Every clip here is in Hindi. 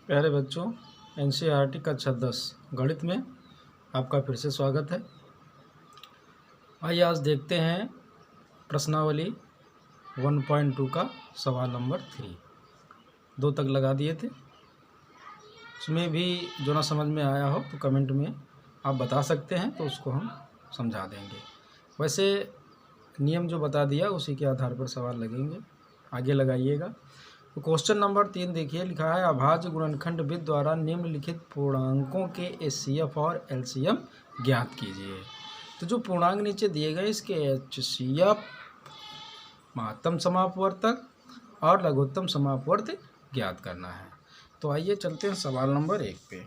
प्यारे बच्चों, एनसीईआरटी कक्षा 10 गणित में आपका फिर से स्वागत है। आइए आज देखते हैं प्रश्नावली 1.2 का सवाल नंबर 3। 2 तक लगा दिए थे, उसमें भी जो ना समझ में आया हो तो कमेंट में आप बता सकते हैं, तो उसको हम समझा देंगे। वैसे नियम जो बता दिया उसी के आधार पर सवाल लगेंगे, आगे लगाइएगा। तो क्वेश्चन नंबर 3 देखिए, लिखा है अभाज्य गुणनखंड विद द्वारा निम्नलिखित पूर्णांकों के एचसीएफ और एलसीएम ज्ञात कीजिए। तो जो पूर्णांक नीचे दिए गए इसके एचसीएफ, महत्तम समापवर्तक और लघुत्तम समापवर्त ज्ञात करना है। तो आइए चलते हैं सवाल नंबर 1 पे।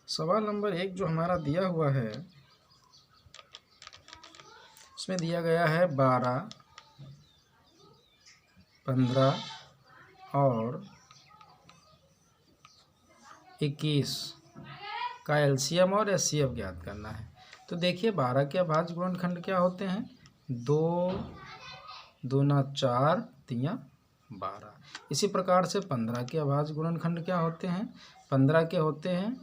सवाल नंबर 1 जो हमारा दिया हुआ है उसमें दिया गया है 12, 15 और 21 का एलसीएम और एचसीएफ ज्ञात करना है। तो देखिए 12 के अभाज्य गुणनखंड क्या होते हैं? 2 दूना 4 तियाँ 12। इसी प्रकार से 15 के अभाज्य गुणनखंड क्या होते हैं? 15 के होते हैं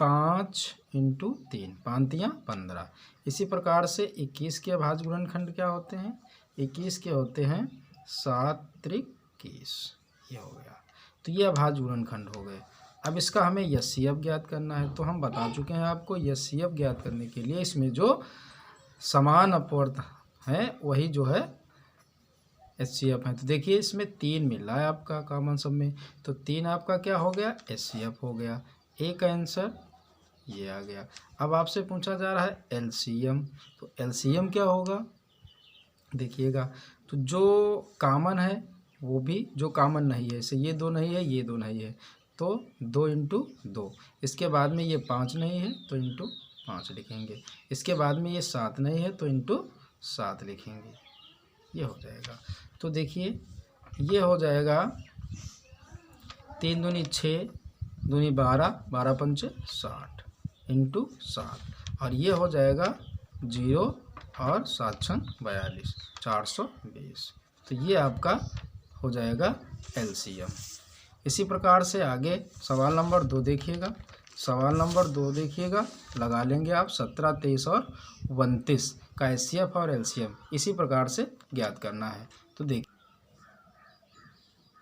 5 × 3, 5 तियाँ 15। इसी प्रकार से 21 के अभाज्य गुणनखंड क्या होते हैं? 21 के होते हैं 7 त्रिक 21। ये हो गया। तो ये अभाज्य गुणनखंड हो गए। अब इसका हमें एचसीएफ ज्ञात करना है। तो हम बता चुके हैं आपको, एचसीएफ ज्ञात करने के लिए इसमें जो समान अपवर्त है वही जो है एचसीएफ है। तो देखिए इसमें 3 मिल रहा है आपका कॉमन सब में, तो 3 आपका क्या हो गया? एचसीएफ हो गया। एक आंसर ये आ गया। अब आपसे पूछा जा रहा है एलसीएम, तो एलसीएम क्या होगा? देखिएगा, तो जो कॉमन है वो भी, जो कॉमन नहीं है, जैसे ये 2 नहीं है, ये 2 नहीं है, तो 2 × 2। इसके बाद में ये 5 नहीं है तो × 5 लिखेंगे। इसके बाद में ये 7 नहीं है तो × 7 लिखेंगे। ये हो जाएगा। तो देखिए ये हो जाएगा 3 दूनी 6, दूनी 12, 12 पंचे 60 × 7, और ये हो जाएगा 0 और 7 छंग 42, 420। तो ये आपका हो जाएगा एलसीएम। इसी प्रकार से आगे सवाल नंबर 2 देखिएगा। सवाल नंबर 2 देखिएगा, लगा लेंगे आप 17, 23 और 29 का एचसीएफ और एलसीएम इसी प्रकार से ज्ञात करना है। तो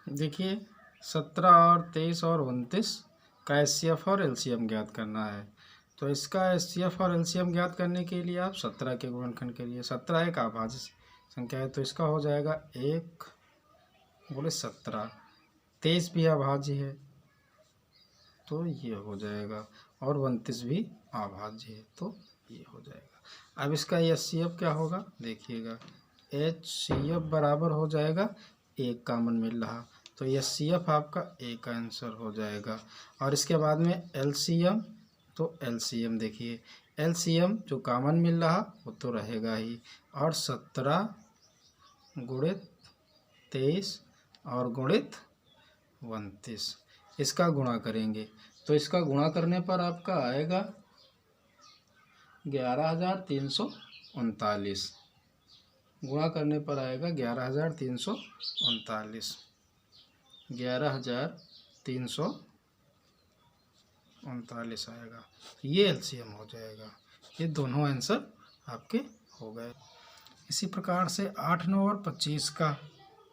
देखिए 17 और 23 और 29 का एचसीएफ और एलसीएम ज्ञात करना है। तो इसका एचसीएफ और एलसीएम ज्ञात करने के लिए आप 17 के गुणनखंड के लिए, 17 एक अभाज्य संख्या है तो इसका हो जाएगा 1 × 17। 23 भी अभाज्य है तो ये हो जाएगा, और 29 भी अभाज्य है तो ये हो जाएगा। अब इसका एचसीएफ क्या होगा? देखिएगा एचसीएफ बराबर हो जाएगा 1 कॉमन मिल रहा, तो एचसीएफ आपका 1 आंसर हो जाएगा। और इसके बाद में एलसीएम, तो एलसीएम देखिए, एलसीएम जो कॉमन मिल रहा वो तो रहेगा ही, और 17 × 23 और × 29 इसका गुणा करेंगे। तो इसका गुणा करने पर आपका आएगा 11,339। गुणा करने पर आएगा 11,339, 11,339 आएगा। ये एलसीएम हो जाएगा। ये दोनों आंसर आपके हो गए। इसी प्रकार से 8, 9 और 25 का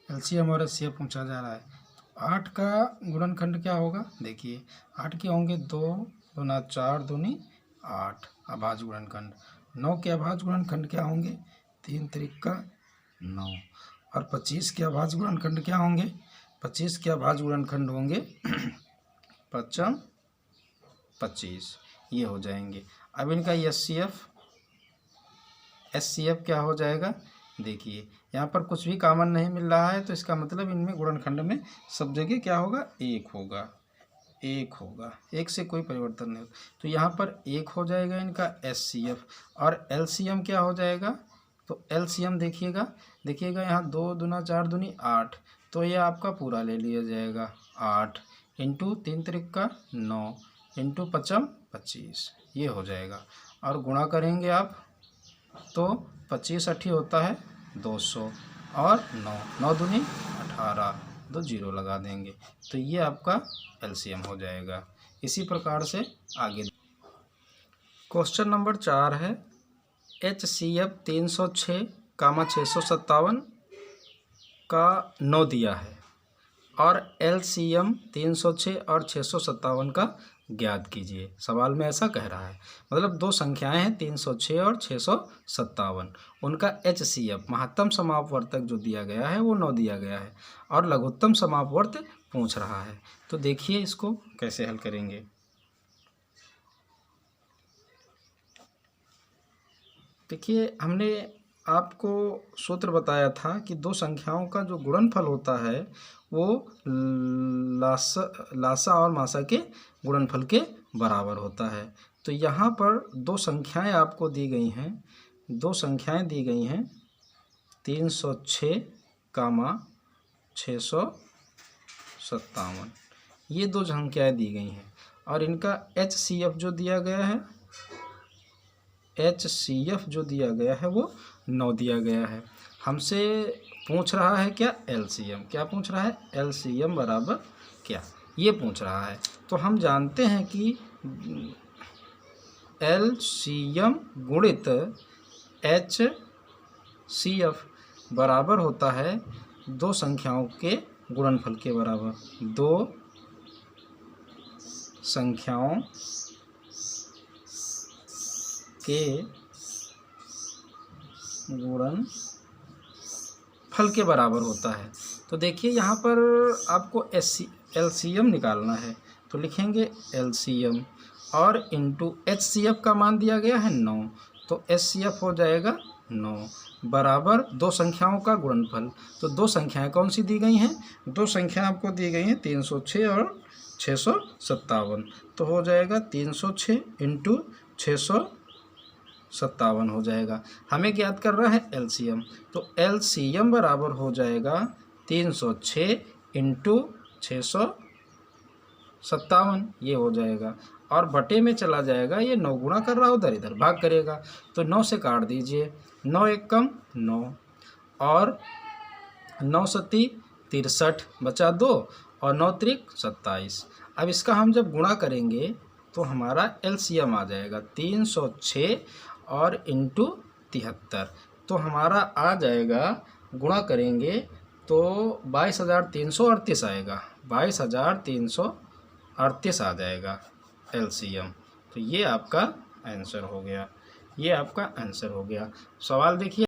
एलसीएम और एचसीएफ पूछा जा रहा है। 8 का गुणनखंड क्या होगा? देखिए 8 के होंगे 2 दूना 4 दूनी 8 अभाज्य गुणनखंड। 9 के अभाज्य गुणनखंड क्या होंगे? 3 त्रिक 9। और 25 के अभाज्य गुणनखंड क्या होंगे? 25 के अभाज्य गुणनखंड होंगे 5 25। ये हो जाएंगे। अब इनका एचसीएफ क्या हो जाएगा? देखिए यहाँ पर कुछ भी कॉमन नहीं मिल रहा है तो इसका मतलब इनमें गुणनखंड में सब जगह क्या होगा? 1 होगा, 1 होगा, 1 से कोई परिवर्तन नहीं होगा। तो यहाँ पर 1 हो जाएगा इनका एचसीएफ। और एलसीएम क्या हो जाएगा? तो एलसीएम देखिएगा यहाँ 2 दूना 4 दूनी 8, तो ये आपका पूरा ले लिया जाएगा 8 × 3 त्रिक 9 × 5 25। ये हो जाएगा। और गुणा करेंगे आप तो 25 8 होता है 200, और 9 9 दूनी 18, दो जीरो लगा देंगे, तो ये आपका एलसीएम हो जाएगा। इसी प्रकार से आगे क्वेश्चन नंबर 4 है, HCF 306, 657 का 9 दिया है और LCM 306 और 657 का ज्ञात कीजिए। सवाल में ऐसा कह रहा है, मतलब दो संख्याएं हैं 306 और 657, उनका HCF महत्तम समापवर्तक जो दिया गया है वो 9 दिया गया है और लघुत्तम समापवर्त पूछ रहा है। तो देखिए इसको कैसे हल करेंगे। देखिए हमने आपको सूत्र बताया था कि दो संख्याओं का जो गुणनफल होता है वो लासा और मासा के गुणनफल के बराबर होता है। तो यहाँ पर दो संख्याएं आपको दी गई हैं, 306, 657, ये दो संख्याएं दी गई हैं और इनका HCF जो दिया गया है, HCF जो दिया गया है वो 9 दिया गया है। हमसे पूछ रहा है क्या, LCM। क्या पूछ रहा है, LCM बराबर क्या, ये पूछ रहा है। तो हम जानते हैं कि LCM गुणित HCF बराबर होता है दो संख्याओं के गुणनफल के बराबर। दो संख्याओं के गुणनफल के बराबर होता है। तो देखिए यहाँ पर आपको LCM निकालना है, तो लिखेंगे LCM और इंटू HCF का मान दिया गया है 9, तो HCF हो जाएगा 9 बराबर दो संख्याओं का गुणनफल। तो दो संख्याएं कौन सी दी गई हैं, दो संख्याएं आपको दी गई हैं 306 और 657, तो हो जाएगा 306 इंटू 657 हो जाएगा। हमें ज्ञात कर रहा है LCM, तो LCM बराबर हो जाएगा 306 इंटू 657, ये हो जाएगा और बटे में चला जाएगा, ये 9 गुणा कर रहा उधर इधर भाग करेगा, तो 9 से काट दीजिए, 9 एक कम 9 और 9 सती 63 बचा 2 और 9 त्रिक 27। अब इसका हम जब गुणा करेंगे तो हमारा LCM आ जाएगा 306 और इंटू 73, तो हमारा आ जाएगा, गुणा करेंगे तो 22,338 आएगा, 22,338 आ जाएगा LCM। तो ये आपका आंसर हो गया, ये आपका आंसर हो गया। सवाल देखिए।